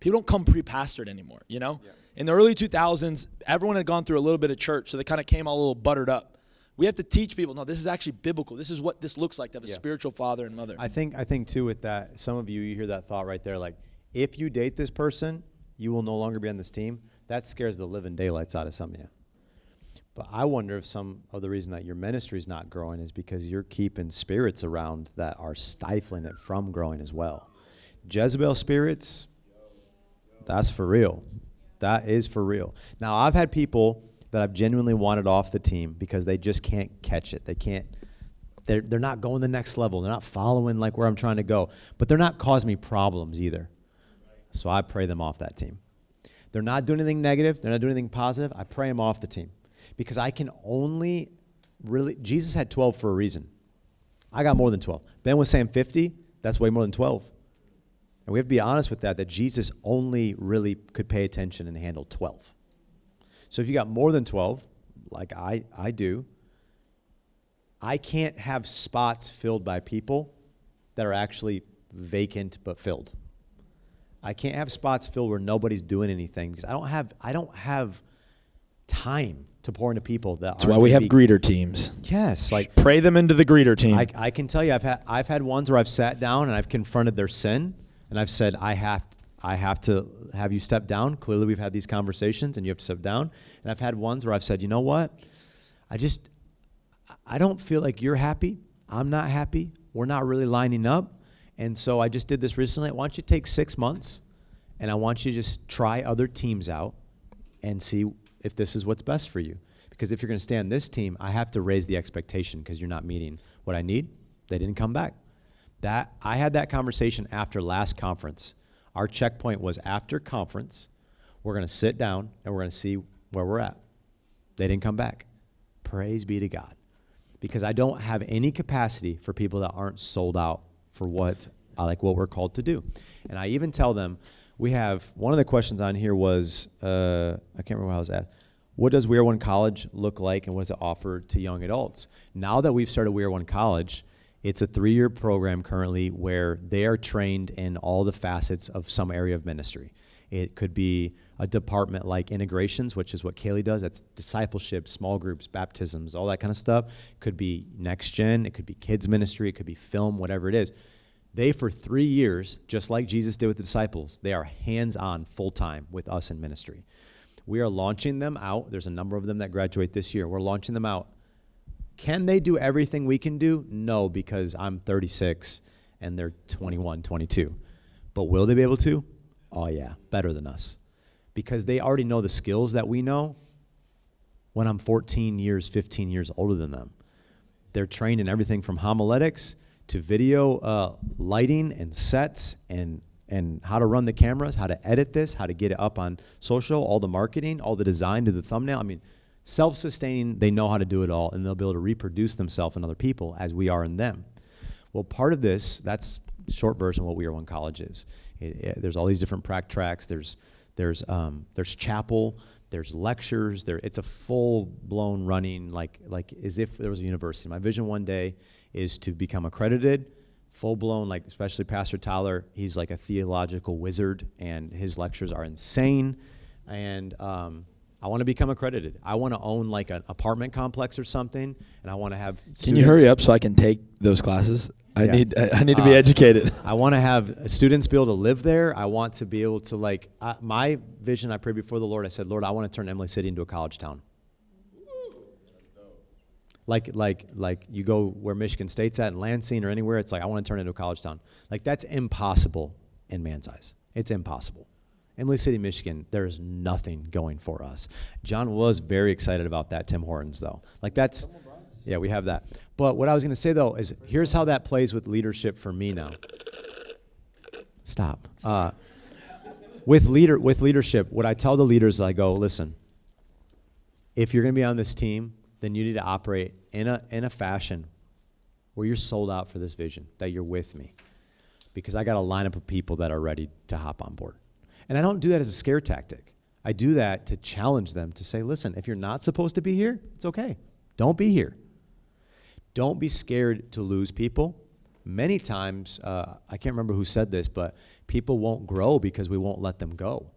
People don't come pre-pastored anymore, Yeah. In the early 2000s, everyone had gone through a little bit of church, so they kind of came all a little buttered up. We have to teach people, no, this is actually biblical. This is what this looks like to have a spiritual father and mother. I think too with that, some of you hear that thought right there, like, if you date this person, you will no longer be on this team. That scares the living daylights out of some of you. But I wonder if some of the reason that your ministry is not growing is because you're keeping spirits around that are stifling it from growing as well. Jezebel spirits, that's for real. That is for real. Now, I've had people that I've genuinely wanted off the team because they just can't catch it. They're not going the next level. They're not following like where I'm trying to go. But they're not causing me problems either. So I pray them off that team. They're not doing anything negative. They're not doing anything positive. I pray them off the team. Because I can only really, Jesus had 12 for a reason. I got more than 12. Ben was saying 50. That's way more than 12. And we have to be honest with that Jesus only really could pay attention and handle 12. So if you got more than 12, like I do, I can't have spots filled by people that are actually vacant but filled. I can't have spots filled where nobody's doing anything because I don't have time to pour into people that. That's why we have greeter teams. Yes, like pray them into the greeter team. I can tell you, I've had ones where I've sat down and I've confronted their sin and I've said I I have to have you step down. Clearly, we've had these conversations, and you have to step down. And I've had ones where I've said, you know what? I don't feel like you're happy. I'm not happy. We're not really lining up. And so I just did this recently. Why don't you take 6 months, and I want you to just try other teams out and see if this is what's best for you. Because if you're going to stay on this team, I have to raise the expectation because you're not meeting what I need. They didn't come back. I had that conversation after last conference. Our checkpoint was after conference, we're going to sit down and we're going to see where we're at. They didn't come back. Praise be to God. Because I don't have any capacity for people that aren't sold out for what we're called to do. And I even tell them, we have, one of the questions on here was, I can't remember where I was at. What does We Are One College look like, and what does it offer to young adults? Now that we've started We Are One College, it's a 3-year program currently where they are trained in all the facets of some area of ministry. It could be a department like integrations, which is what Kaylee does. That's discipleship, small groups, baptisms, all that kind of stuff. It could be next gen. It could be kids ministry. It could be film, whatever it is. They, for 3 years, just like Jesus did with the disciples, they are hands-on full-time with us in ministry. We are launching them out. There's a number of them that graduate this year. We're launching them out. Can they do everything we can do? No, because I'm 36 and they're 21, 22. But will they be able to? Oh, yeah, better than us. Because they already know the skills that we know when I'm 14 years, 15 years older than them. They're trained in everything from homiletics to video lighting and sets and how to run the cameras, how to edit this, how to get it up on social, all the marketing, all the design to the thumbnail. I mean, self-sustaining, they know how to do it all, and they'll be able to reproduce themselves in other people as we are in them. Well, part of this, that's short version of what We Are One College is. There's all these different prac tracks. There's chapel. There's lectures. It's a full-blown running, like as if there was a university. My vision one day is to become accredited, full-blown, like especially Pastor Tyler. He's like a theological wizard, and his lectures are insane. And I want to become accredited. I want to own like an apartment complex or something, and I want to have students. Can you hurry up so I can take those classes? I need to be educated. I want to have students be able to live there. I want to be able to my vision, I prayed before the Lord. I said, Lord, I want to turn Emily City into a college town. Like you go where Michigan State's at in Lansing or anywhere, it's like I want to turn it into a college town. Like that's impossible in man's eyes. It's impossible. Emily City, Michigan, there's nothing going for us. John was very excited about that, Tim Hortons, though. Like that's, yeah, we have that. But what I was going to say, though, is here's how that plays with leadership for me now. Stop. With leadership, what I tell the leaders, I go, listen, if you're going to be on this team, then you need to operate in a fashion where you're sold out for this vision, that you're with me. Because I got a lineup of people that are ready to hop on board. And I don't do that as a scare tactic. I do that to challenge them to say, listen, if you're not supposed to be here, it's okay. Don't be here. Don't be scared to lose people. Many times, I can't remember who said this, but people won't grow because we won't let them go.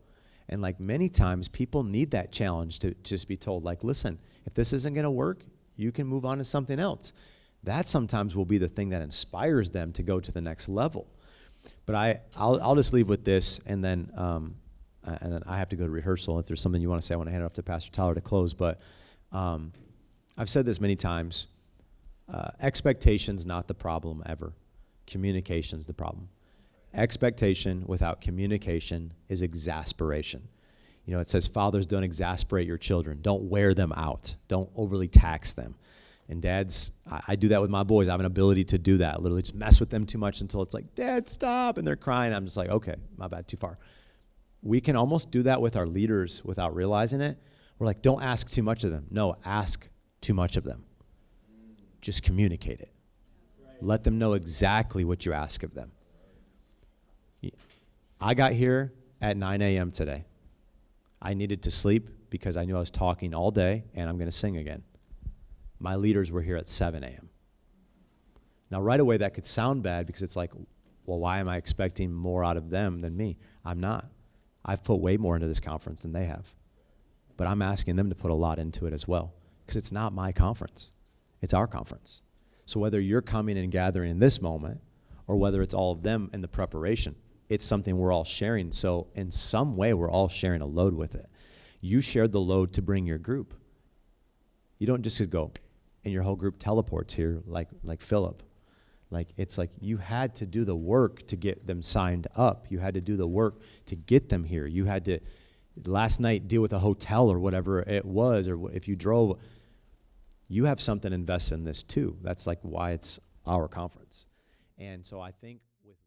And like many times, people need that challenge to just be told, like, listen, if this isn't going to work, you can move on to something else. That sometimes will be the thing that inspires them to go to the next level. But I'll just leave with this, and then I have to go to rehearsal. If there's something you want to say, I want to hand it off to Pastor Tyler to close. But I've said this many times. Expectation's not the problem ever. Communication's the problem. Expectation without communication is exasperation. You know, it says, fathers, don't exasperate your children. Don't wear them out. Don't overly tax them. And dads, I do that with my boys. I have an ability to do that. Literally just mess with them too much until it's like, Dad, stop. And they're crying. I'm just like, okay, my bad, too far. We can almost do that with our leaders without realizing it. We're like, don't ask too much of them. No, ask too much of them. Just communicate it. Let them know exactly what you ask of them. I got here at 9 a.m. today. I needed to sleep because I knew I was talking all day, and I'm going to sing again. My leaders were here at 7 a.m. Now, right away, that could sound bad because it's like, well, why am I expecting more out of them than me? I'm not. I've put way more into this conference than they have. But I'm asking them to put a lot into it as well because it's not my conference. It's our conference. So whether you're coming and gathering in this moment or whether it's all of them in the preparation, it's something we're all sharing. So in some way, we're all sharing a load with it. You shared the load to bring your group. You don't just go, and your whole group teleports here like Philip. Like, it's like you had to do the work to get them signed up. You had to do the work to get them here. You had to, last night, deal with a hotel or whatever it was, or if you drove. You have something invested in this too. That's like why it's our conference. And so I think with